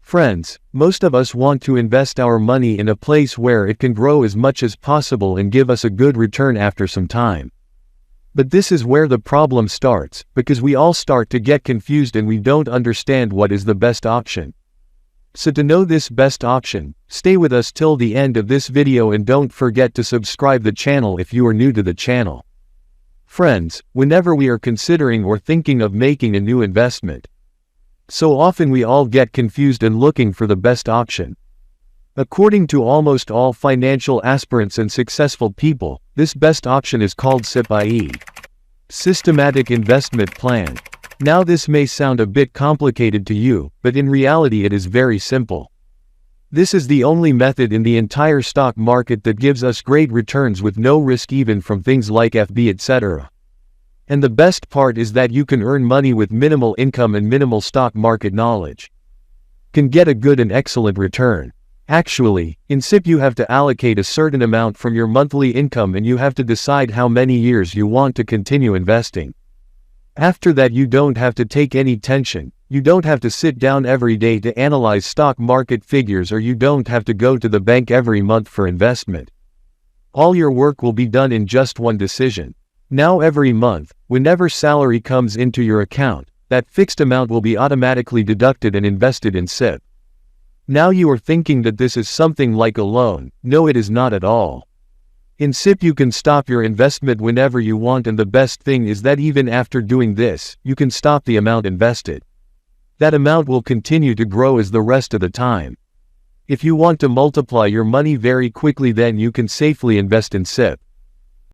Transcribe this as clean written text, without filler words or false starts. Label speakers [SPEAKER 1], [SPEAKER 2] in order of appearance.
[SPEAKER 1] Friends, most of us want to invest our money in a place where it can grow as much as possible and give us a good return after some time. But this is where the problem starts, because we all start to get confused and we don't understand what is the best option. So to know this best option, stay with us till the end of this video and don't forget to subscribe the channel if you are new to the channel. Friends, whenever we are considering or thinking of making a new investment, so often we all get confused and looking for the best option. According to almost all financial aspirants and successful people, this best option is called SIP, i.e., Systematic Investment Plan. Now this may sound a bit complicated to you, but in reality it is very simple. This is the only method in the entire stock market that gives us great returns with no risk even from things like FB etc. And the best part is that you can earn money with minimal income and minimal stock market knowledge. Can get a good and excellent return. Actually, in SIP you have to allocate a certain amount from your monthly income and you have to decide how many years you want to continue investing. After that you don't have to take any tension, you don't have to sit down every day to analyze stock market figures, or you don't have to go to the bank every month for investment. All your work will be done in just one decision. Now every month, whenever salary comes into your account, that fixed amount will be automatically deducted and invested in SIP. Now you are thinking that this is something like a loan. No, it is not at all. In SIP you can stop your investment whenever you want, and the best thing is that even after doing this, you can stop the amount invested. That amount will continue to grow as the rest of the time. If you want to multiply your money very quickly, then you can safely invest in SIP.